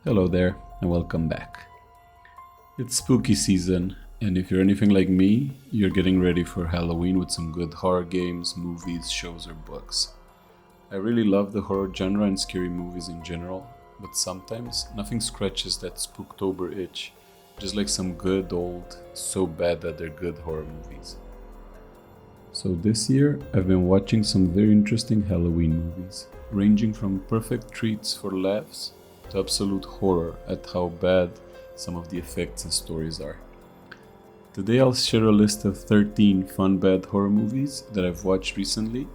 Hello there, and welcome back. It's spooky season, and if you're anything like me, you're getting ready for Halloween with some good horror games, movies, shows, or books. I really love the horror genre and scary movies in general, but sometimes nothing scratches that spooktober itch, just like some good old, so bad that they're good horror movies. So this year, I've been watching some very interesting Halloween movies, ranging from perfect treats for laughs to absolute horror at how bad some of the effects and stories are. Today I'll share a list of 13 fun bad horror movies that I've watched recently,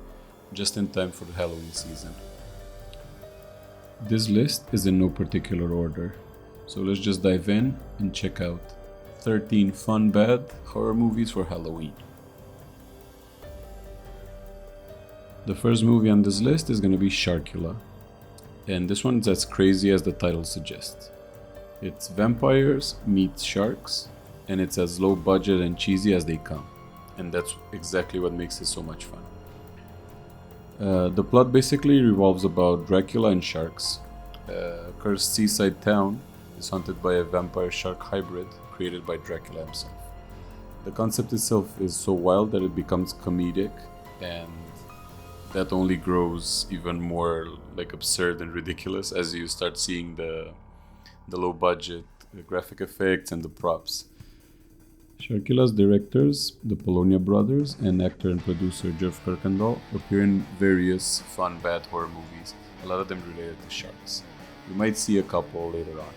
just in time for the Halloween season. This list is in no particular order, so let's just dive in and check out 13 fun bad horror movies for Halloween. The first movie on this list is gonna be Sharkula, and this one's as crazy as the title suggests. It's vampires meets sharks, and it's as low budget and cheesy as they come, and that's exactly what makes it so much fun. The plot basically revolves about Dracula and sharks. A cursed seaside town is haunted by a vampire-shark hybrid created by Dracula himself. The concept itself is so wild that it becomes comedic, and that only grows even more like absurd and ridiculous as you start seeing the low budget graphic effects and the props. Sharkula's directors, the Polonia brothers, and actor and producer Jeff Kirkendall appear in various fun bad horror movies, a lot of them related to sharks. You might see a couple later on.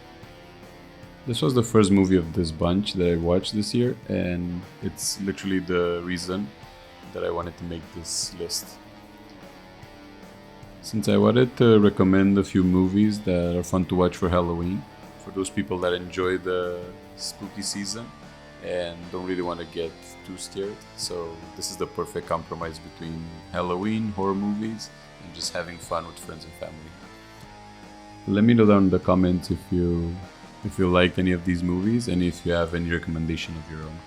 This was the first movie of this bunch that I watched this year, and it's literally the reason that I wanted to make this list. Since I wanted to recommend a few movies that are fun to watch for Halloween, for those people that enjoy the spooky season and don't really want to get too scared, so this is the perfect compromise between Halloween, horror movies, and just having fun with friends and family. Let me know down in the comments if you liked any of these movies and if you have any recommendation of your own.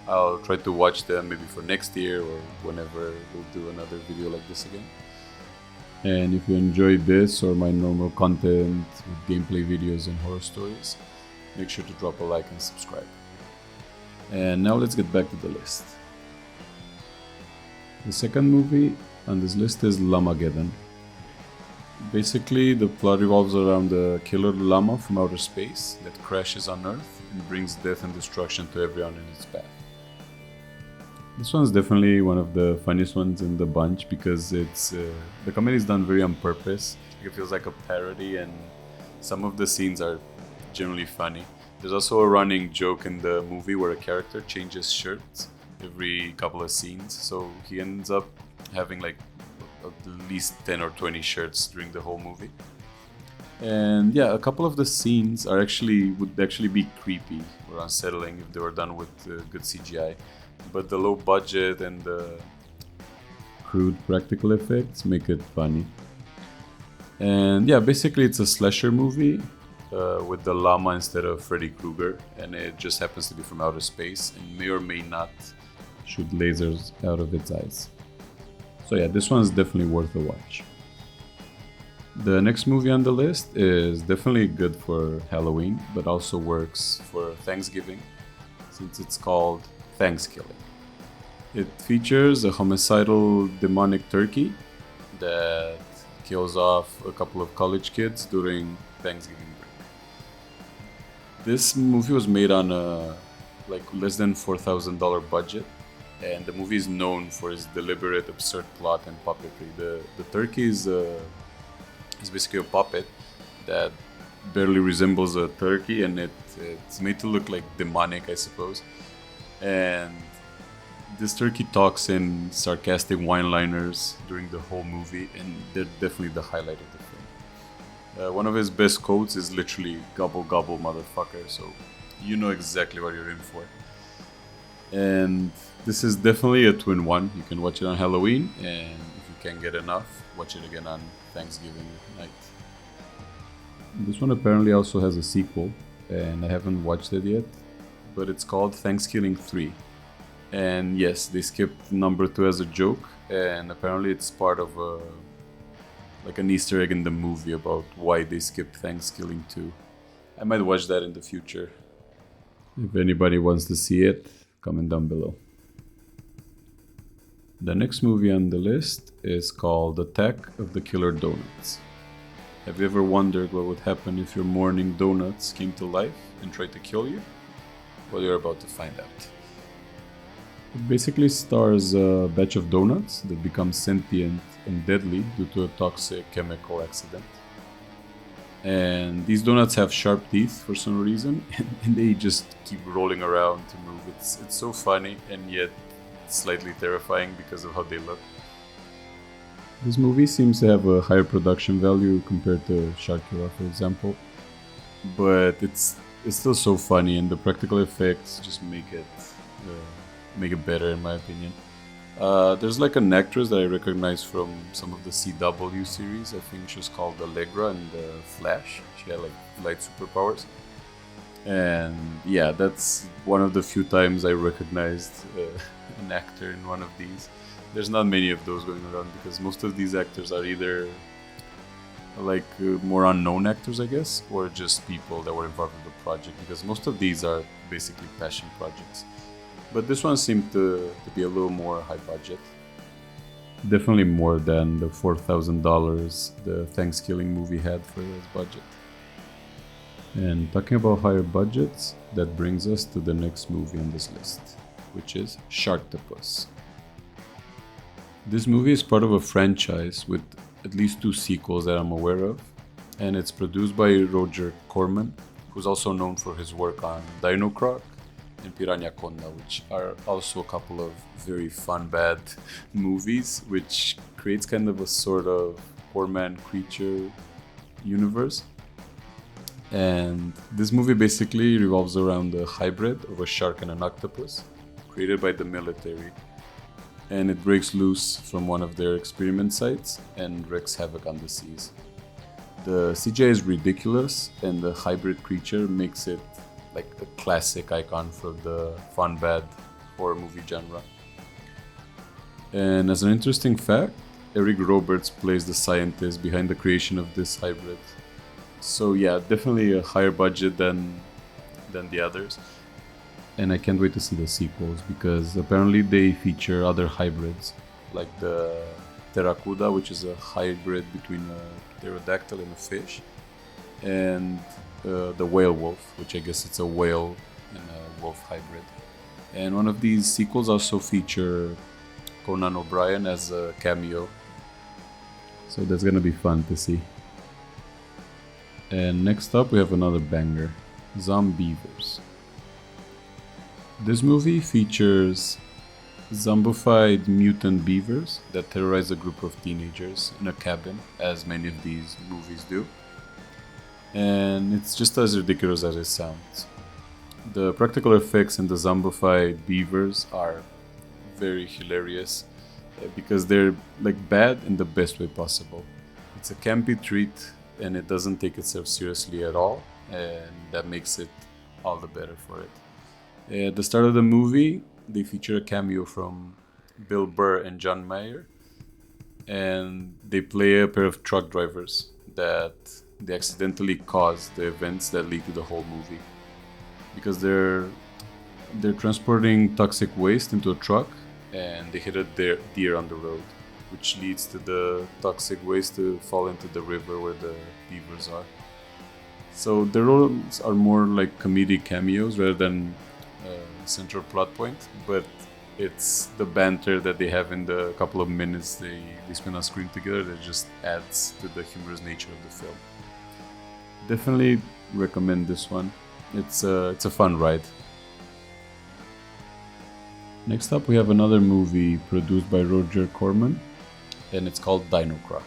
I'll try to watch them maybe for next year or whenever we'll do another video like this again. And if you enjoyed this or my normal content with gameplay videos and horror stories, make sure to drop a like and subscribe. And now let's get back to the list. The second movie on this list is Llamageddon. Basically, the plot revolves around a killer llama from outer space that crashes on Earth and brings death and destruction to everyone in its path. This one's definitely one of the funniest ones in the bunch because it's the comedy is done very on purpose. It feels like a parody, and some of the scenes are generally funny. There's also a running joke in the movie where a character changes shirts every couple of scenes, so he ends up having like at least 10 or 20 shirts during the whole movie. And yeah, a couple of the scenes would actually be creepy or unsettling if they were done with good CGI. But the low budget and the crude practical effects make it funny. And yeah, basically it's a slasher movie with the llama instead of Freddy Krueger, and it just happens to be from outer space and may or may not shoot lasers out of its eyes. So yeah, this one's definitely worth a watch. The next movie on the list is definitely good for Halloween, but also works for Thanksgiving, since it's called ThanksKilling. It features a homicidal demonic turkey that kills off a couple of college kids during Thanksgiving break. This movie was made on a less than $4,000 budget, and the movie is known for its deliberate, absurd plot and puppetry. The turkey is basically a puppet that barely resembles a turkey, and it's made to look like demonic, I suppose. And this turkey talks in sarcastic one-liners during the whole movie, and they're definitely the highlight of the film. One of his best quotes is literally "gobble gobble motherfucker," so you know exactly what you're in for. And this is definitely a twin one. You can watch it on Halloween, and if you can't get enough, watch it again on Thanksgiving night. This one apparently also has a sequel, and I haven't watched it yet, but it's called ThanksKilling 3. And yes, they skipped number 2 as a joke, and apparently it's part of an Easter egg in the movie about why they skipped ThanksKilling 2. I might watch that in the future. If anybody wants to see it, comment down below. The next movie on the list is called Attack of the Killer Donuts. Have you ever wondered what would happen if your morning donuts came to life and tried to kill you? Well, you're about to find out. It basically stars a batch of donuts that become sentient and deadly due to a toxic chemical accident. And these donuts have sharp teeth for some reason, and they just keep rolling around to move. It's so funny and yet slightly terrifying because of how they look. This movie seems to have a higher production value compared to Sharkula, for example, but it's still so funny, and the practical effects just make it better, in my opinion. There's like an actress that I recognize from some of the CW series. I think she was called Allegra in the Flash. She had like light superpowers. And yeah, that's one of the few times I recognized an actor in one of these. There's not many of those going around because most of these actors are either like more unknown actors, I guess, or just people that were involved in the project, because most of these are basically passion projects. But this one seemed to be a little more high budget. Definitely more than the $4,000 the ThanksKilling movie had for its budget. And talking about higher budgets, that brings us to the next movie on this list, which is Sharktopus. This movie is part of a franchise with at least 2 sequels that I'm aware of, and it's produced by Roger Corman, who's also known for his work on Dinocroc and Pirahnaconda, which are also a couple of very fun bad movies, which creates kind of a sort of poor man creature universe. And this movie basically revolves around a hybrid of a shark and an octopus created by the military, and it breaks loose from one of their experiment sites and wreaks havoc on the seas. The CGI is ridiculous, and the hybrid creature makes it like a classic icon for the fun bad horror movie genre. And as an interesting fact, Eric Roberts plays the scientist behind the creation of this hybrid. So yeah, definitely a higher budget than the others. And I can't wait to see the sequels, because apparently they feature other hybrids, like the Pirahnaconda, which is a hybrid between a pterodactyl and a fish, and the whale wolf, which I guess it's a whale and a wolf hybrid. And one of these sequels also feature Conan O'Brien as a cameo, so that's gonna be fun to see. And next up we have another banger, Zombeavers. This movie features zombified mutant beavers that terrorize a group of teenagers in a cabin, as many of these movies do. And it's just as ridiculous as it sounds. The practical effects in the zombified beavers are very hilarious because they're like bad in the best way possible. It's a campy treat and it doesn't take itself seriously at all, and that makes it all the better for it. At the start of the movie, they feature a cameo from Bill Burr and John Mayer, and they play a pair of truck drivers that they accidentally cause the events that lead to the whole movie, because they're transporting toxic waste into a truck and they hit a deer on the road, which leads to the toxic waste to fall into the river where the beavers are. So the roles are more like comedic cameos rather than central plot point, but it's the banter that they have in the couple of minutes they spend on screen together that just adds to the humorous nature of the film. Definitely recommend this one. It's a fun ride. Next up we have another movie produced by Roger Corman, and it's called Dinocroc.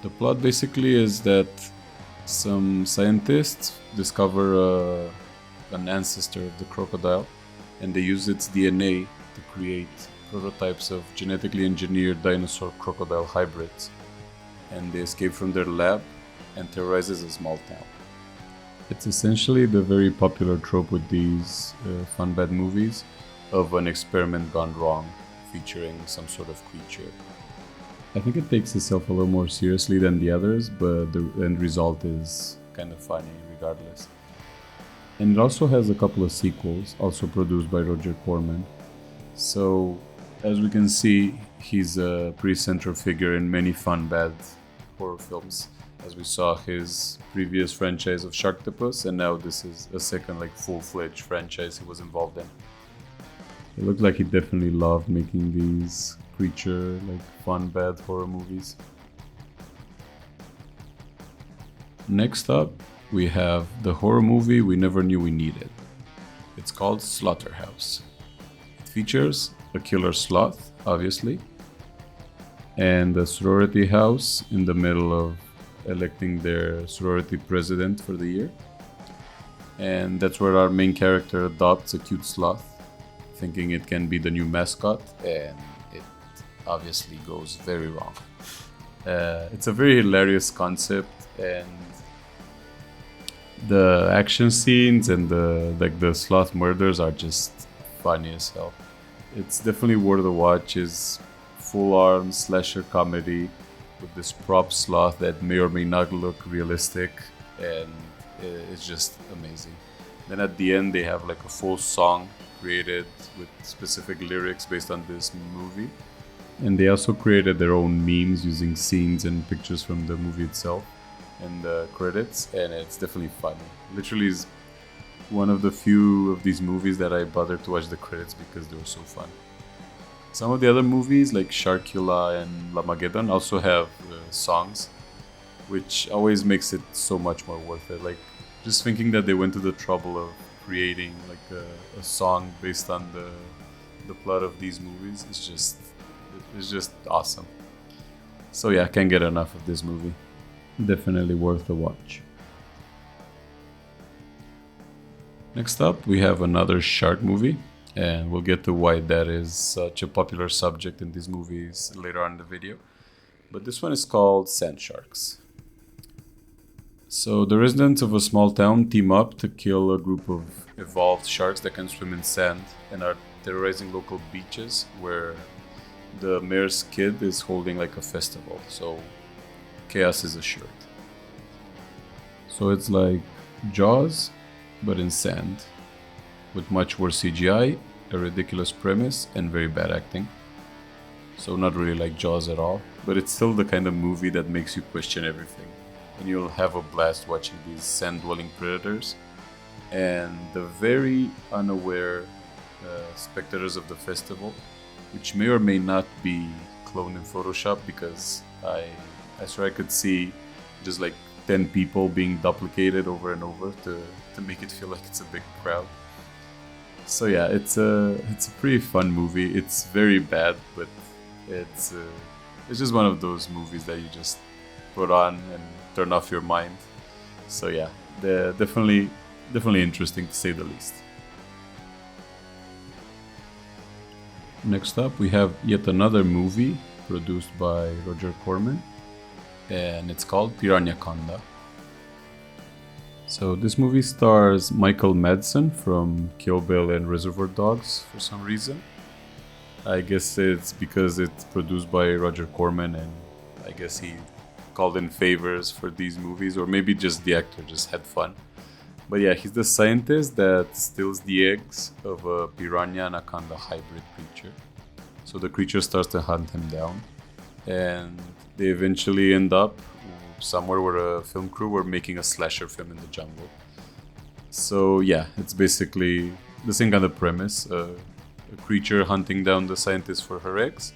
The plot basically is that some scientists discover an ancestor of the crocodile, and they use its DNA to create prototypes of genetically engineered dinosaur crocodile hybrids, and they escape from their lab and terrorizes a small town. It's essentially the very popular trope with these fun bad movies of an experiment gone wrong featuring some sort of creature. I think it takes itself a little more seriously than the others, but the end result is kind of funny regardless. And it also has a couple of sequels, also produced by Roger Corman. So, as we can see, he's a pretty central figure in many fun, bad horror films. As we saw his previous franchise of Sharktopus, and now this is a second full-fledged franchise he was involved in. It looked like he definitely loved making these creature, fun, bad horror movies. Next up, we have the horror movie we never knew we needed. It's called Slotherhouse. It features a killer sloth, obviously, and a sorority house in the middle of electing their sorority president for the year. And that's where our main character adopts a cute sloth, thinking it can be the new mascot, and it obviously goes very wrong. It's a very hilarious concept, and the action scenes and the sloth murders are just funny as hell. It's definitely worth a watch. It's full-on slasher comedy with this prop sloth that may or may not look realistic, and it's just amazing. Then at the end they have a full song created with specific lyrics based on this movie, and they also created their own memes using scenes and pictures from the movie itself and the credits, and it's definitely funny. Literally is one of the few of these movies that I bothered to watch the credits because they were so fun. Some of the other movies like Sharkula and Llamageddon also have songs, which always makes it so much more worth it. Just thinking that they went to the trouble of creating a song based on the plot of these movies is just awesome. So yeah, I can't get enough of this movie. Definitely worth a watch. Next up, we have another shark movie, and we'll get to why that is such a popular subject in these movies later on in the video. But this one is called Sand Sharks. So the residents of a small town team up to kill a group of evolved sharks that can swim in sand and are terrorizing local beaches where the mayor's kid is holding a festival. So chaos is assured. So it's like Jaws, but in sand, with much worse CGI, a ridiculous premise, and very bad acting. So not really like Jaws at all, but it's still the kind of movie that makes you question everything. And you'll have a blast watching these sand-dwelling predators and the very unaware spectators of the festival, which may or may not be cloned in Photoshop, because I swear I could see just 10 people being duplicated over and over to make it feel like it's a big crowd. So yeah, it's a pretty fun movie. It's very bad, but it's just one of those movies that you just put on and turn off your mind. So yeah, they're definitely interesting to say the least. Next up, we have yet another movie produced by Roger Corman, and it's called Pirahnaconda. So this movie stars Michael Madsen from Kill Bill and Reservoir Dogs for some reason. I guess it's because it's produced by Roger Corman, and I guess he called in favors for these movies, or maybe just the actor just had fun. But yeah, he's the scientist that steals the eggs of a Pirahnaconda hybrid creature. So the creature starts to hunt him down, and they eventually end up somewhere where a film crew were making a slasher film in the jungle. So yeah, it's basically the same kind of premise, a creature hunting down the scientist for her eggs.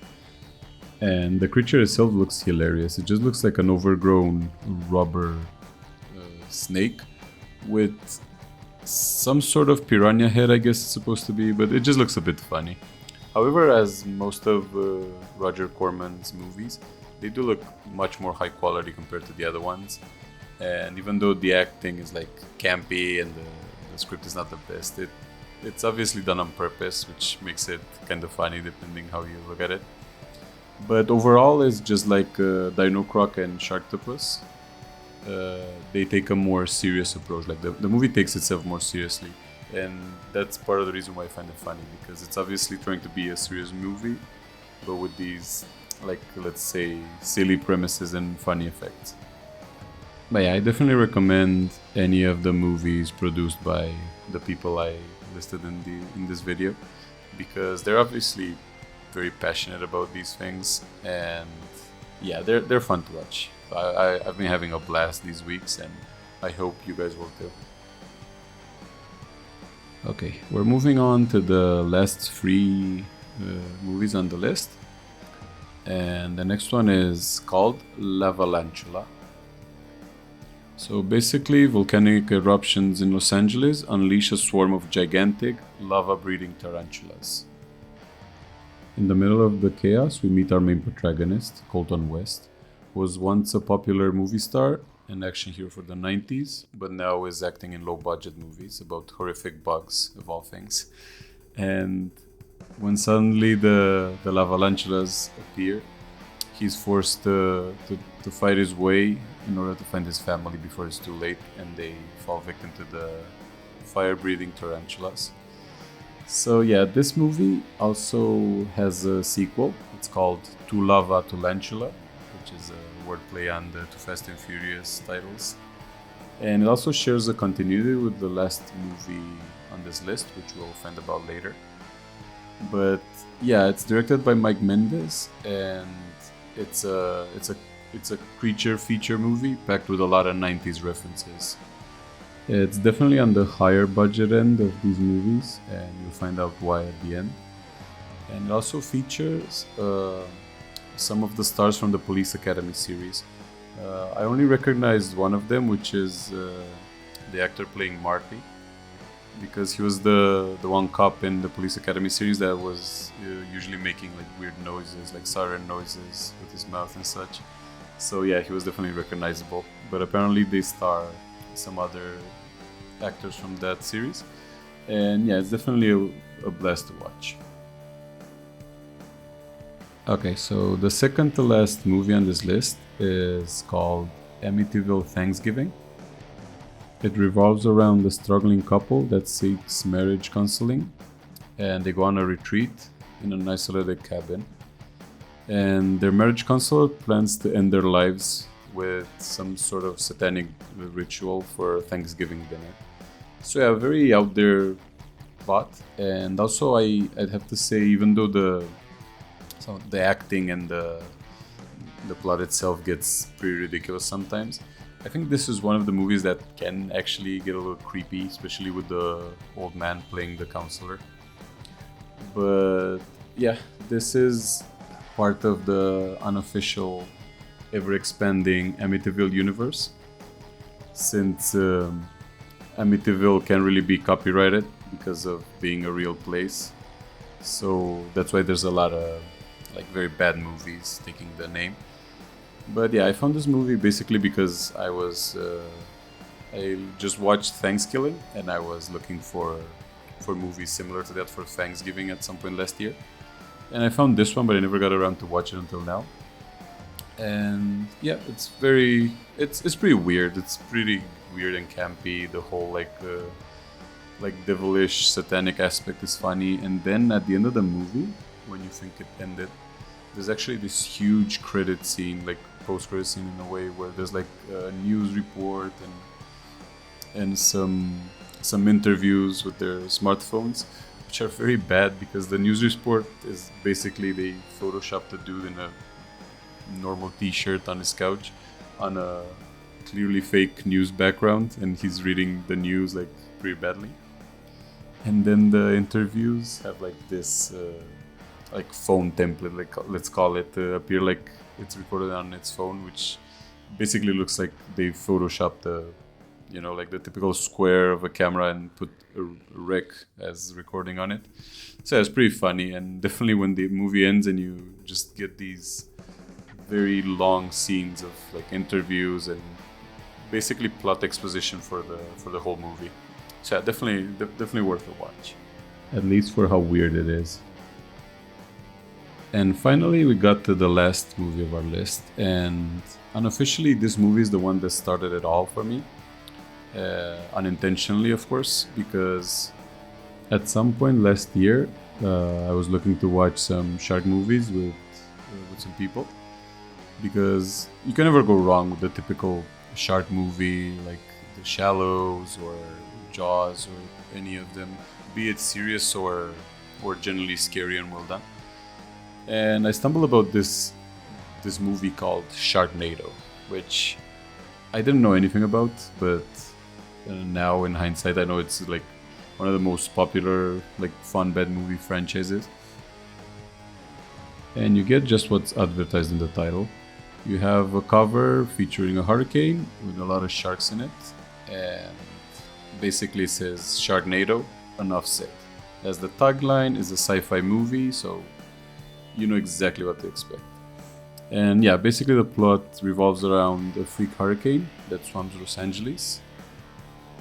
And the creature itself looks hilarious. It just looks like an overgrown rubber snake with some sort of piranha head, I guess it's supposed to be, but it just looks a bit funny. However, as most of Roger Corman's movies, they do look much more high quality compared to the other ones. And even though the acting is campy and the script is not the best, it's obviously done on purpose, which makes it kind of funny depending how you look at it. But overall, it's just like Dinocroc and Sharktopus. They take a more serious approach. The movie takes itself more seriously, and that's part of the reason why I find it funny, because it's obviously trying to be a serious movie, but with these let's say silly premises and funny effects. But yeah, I definitely recommend any of the movies produced by the people I listed in this video, because they're obviously very passionate about these things, and yeah, they're fun to watch. I've been having a blast these weeks, and I hope you guys will too. Okay, we're moving on to the last three movies on the list, and the next one is called Lavalantula. So basically, volcanic eruptions in Los Angeles unleash a swarm of gigantic, lava-breathing tarantulas. In the middle of the chaos, we meet our main protagonist, Colton West, who was once a popular movie star and action hero for the 90s, but now is acting in low-budget movies about horrific bugs, of all things. And when suddenly the lavalantulas appear, he's forced to fight his way in order to find his family before it's too late, and they fall victim to the fire-breathing tarantulas. So yeah, this movie also has a sequel. It's called To Lava to Lantula, which is a wordplay on the Too Fast and Furious titles. And it also shares a continuity with the last movie on this list, which we'll find about later. But yeah, it's directed by Mike Mendes, and it's a creature feature movie packed with a lot of 90s references. It's definitely on the higher budget end of these movies, and you'll find out why at the end. And it also features some of the stars from the Police Academy series. I only recognized one of them, which is the actor playing Marty, because he was the one cop in the Police Academy series that was usually making like weird noises, like siren noises with his mouth and such. So yeah, he was definitely recognizable. But apparently they star some other actors from that series, and yeah, it's definitely a blast to watch. Okay, so the second to last movie on this list is called Amityville Thanksgiving. It revolves around a struggling couple that seeks marriage counseling, and they go on a retreat in an isolated cabin. And their marriage counselor plans to end their lives with some sort of satanic ritual for Thanksgiving dinner. So yeah, very out there plot, and also I'd have to say, even though the acting and the plot itself gets pretty ridiculous sometimes, I think this is one of the movies that can actually get a little creepy, especially with the old man playing the counselor. But yeah, this is part of the unofficial, ever-expanding Amityville universe, since Amityville can't really be copyrighted because of being a real place. So that's why there's a lot of like very bad movies taking the name. But yeah, I found this movie basically because I just watched ThanksKilling, and I was looking for movies similar to that for Thanksgiving at some point last year. And I found this one, but I never got around to watch it until now. And yeah, it's pretty weird. It's pretty weird and campy. The whole like devilish satanic aspect is funny. And then at the end of the movie, when you think it ended, there's actually this huge credit scene, like post-credit scene in a way, where there's like a news report and some interviews with their smartphones, which are very bad because the news report is basically they photoshopped a dude in a normal t-shirt on his couch on a clearly fake news background, and he's reading the news like pretty badly. And then the interviews have like this like phone template, like let's call it, appear like it's recorded on its phone, which basically looks like they photoshopped like the typical square of a camera and put a rec as recording on it. So yeah, it's pretty funny, and definitely when the movie ends and you just get these very long scenes of like interviews and basically plot exposition for the whole movie. So yeah, definitely worth a watch, at least for how weird it is. And finally, we got to the last movie of our list, and unofficially, this movie is the one that started it all for me. Unintentionally, of course, because at some point last year, I was looking to watch some shark movies with some people, because you can never go wrong with the typical shark movie like The Shallows or Jaws or any of them, be it serious or generally scary and well done. And I stumbled about this movie called Sharknado, which I didn't know anything about, but now in hindsight I know it's like one of the most popular like fun bad movie franchises. And you get just what's advertised in the title. You have a cover featuring a hurricane with a lot of sharks in it, and basically it says Sharknado, enough said. As the tagline is a sci-fi movie, so you know exactly what to expect. And yeah, basically the plot revolves around a freak hurricane that swarms Los Angeles,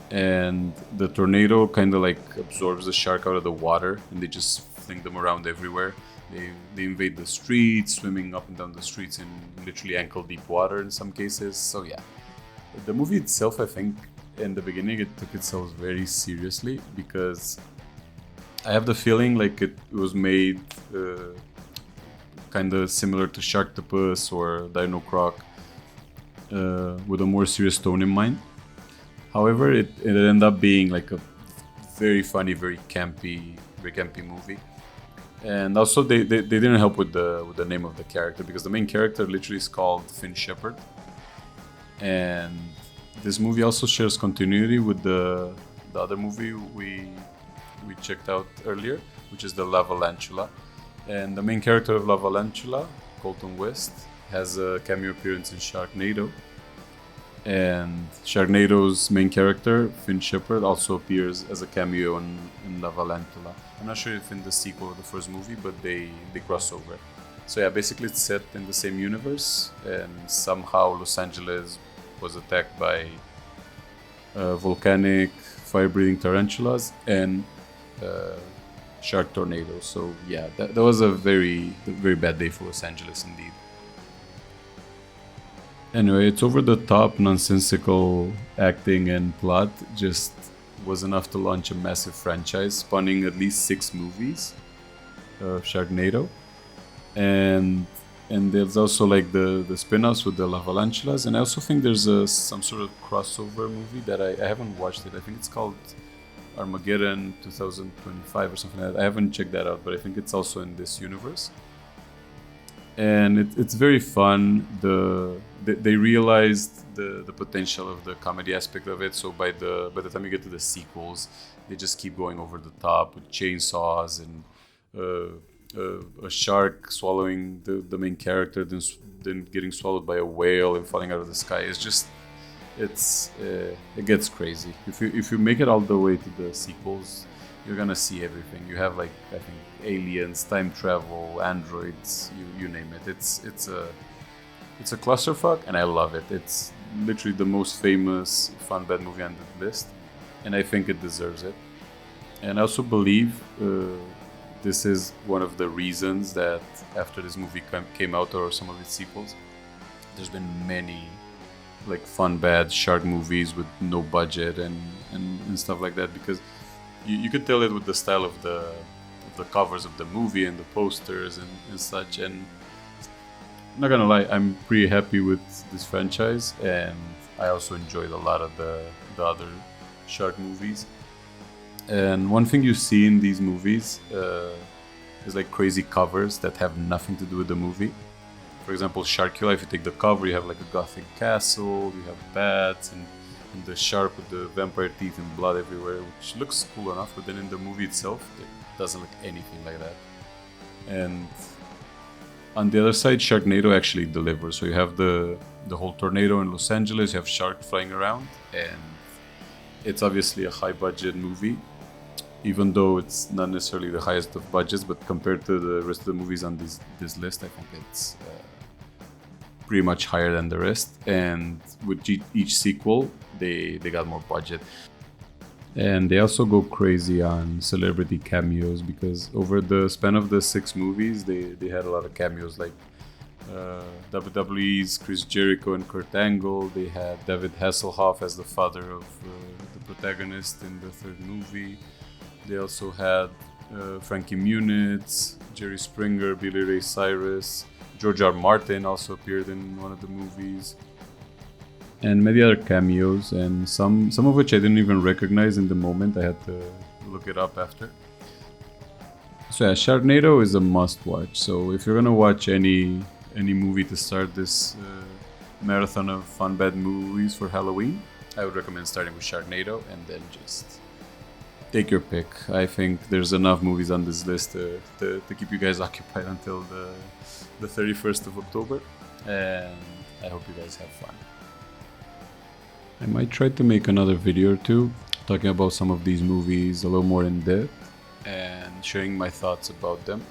and the tornado kind of like absorbs the shark out of the water, and they just fling them around everywhere. They invade the streets, swimming up and down the streets in literally ankle deep water in some cases. So yeah, the movie itself, I think in the beginning it took itself very seriously, because I have the feeling like it was made kind of similar to Sharktopus or Dinocroc, with a more serious tone in mind. However, it ended up being like a very funny, very campy movie. And also they didn't help with the name of the character, because the main character literally is called Finn Shepard. And this movie also shares continuity with the other movie we checked out earlier, which is the Lavalantula. And the main character of Lavalantula, Colton West, has a cameo appearance in Sharknado. And Sharknado's main character, Finn Shepard, also appears as a cameo in Lavalantula. I'm not sure if in the sequel or the first movie, but they cross over. So yeah, basically it's set in the same universe, and somehow Los Angeles was attacked by volcanic fire-breathing tarantulas and shark tornadoes. So yeah, that was a very bad day for Los Angeles indeed. Anyway, it's over the top, nonsensical acting and plot just was enough to launch a massive franchise, spawning at least 6 movies of Sharknado. And there's also like the spin-offs with the Lavalantulas, and I also think there's some sort of crossover movie that I haven't watched it. I think it's called Armageddon 2025 or something like that. I haven't checked that out, but I think it's also in this universe. And it's very fun. They realized the potential of the comedy aspect of it. So by the time you get to the sequels, they just keep going over the top with chainsaws and a shark swallowing the main character, then getting swallowed by a whale and falling out of the sky. It's just it gets crazy. If you make it all the way to the sequels, you're gonna see everything. You have like, I think, aliens, time travel, androids, you name it. It's a clusterfuck, and I love it. It's literally the most famous fun bad movie on the list, and I think it deserves it. And I also believe this is one of the reasons that after this movie came out, or some of its sequels, there's been many like fun bad shark movies with no budget and stuff like that, because you could tell it with the style of the covers of the movie and the posters and such. And I'm not gonna lie, I'm pretty happy with this franchise, and I also enjoyed a lot of the other shark movies. And one thing you see in these movies is like crazy covers that have nothing to do with the movie. For example, Sharkula, if you take the cover, you have like a gothic castle, you have bats and the shark with the vampire teeth and blood everywhere, which looks cool enough, but then in the movie itself, it doesn't look anything like that. And on the other side, Sharknado actually delivers. So you have the whole tornado in Los Angeles, you have sharks flying around, and it's obviously a high-budget movie, even though it's not necessarily the highest of budgets, but compared to the rest of the movies on this list, I think it's pretty much higher than the rest. And with each sequel, they got more budget. And they also go crazy on celebrity cameos, because over the span of the 6 movies, they had a lot of cameos, like WWE's Chris Jericho and Kurt Angle. They had David Hasselhoff as the father of the protagonist in the 3rd movie. They also had Frankie Muniz, Jerry Springer, Billy Ray Cyrus. George R. Martin also appeared in one of the movies. and many other cameos, and some of which I didn't even recognize in the moment. I had to look it up after. So yeah, Sharknado is a must-watch. So if you're gonna watch any movie to start this marathon of fun bad movies for Halloween, I would recommend starting with Sharknado and then just take your pick. I think there's enough movies on this list to keep you guys occupied until the 31st of October, and I hope you guys have fun. I might try to make another video or two talking about some of these movies a little more in depth and sharing my thoughts about them,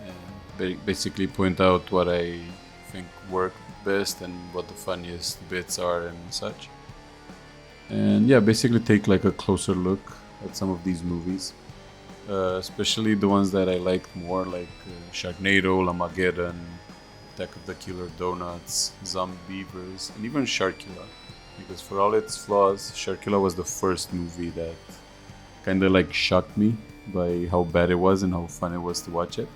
and basically point out what I think worked best and what the funniest bits are and such. And yeah, basically take like a closer look at some of these movies, especially the ones that I liked more, like Sharknado, Llamageddon, Attack of the Killer Donuts, Zombeavers, and even Sharkula. Because for all its flaws, Sharkula was the first movie that kinda like shocked me by how bad it was and how fun it was to watch it.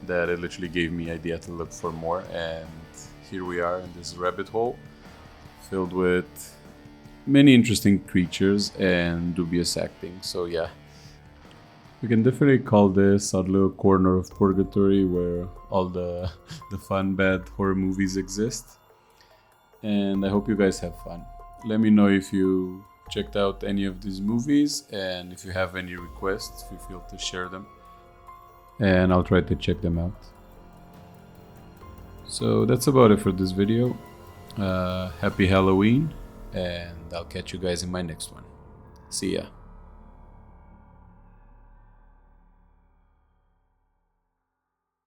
That it literally gave me idea to look for more, and here we are in this rabbit hole filled with many interesting creatures and dubious acting. So yeah, we can definitely call this a little corner of Purgatory where all the fun bad horror movies exist. And I hope you guys have fun. Let me know if you checked out any of these movies, and if you have any requests, feel free to share them, and I'll try to check them out. So that's about it for this video. Happy Halloween, and I'll catch you guys in my next one. See ya.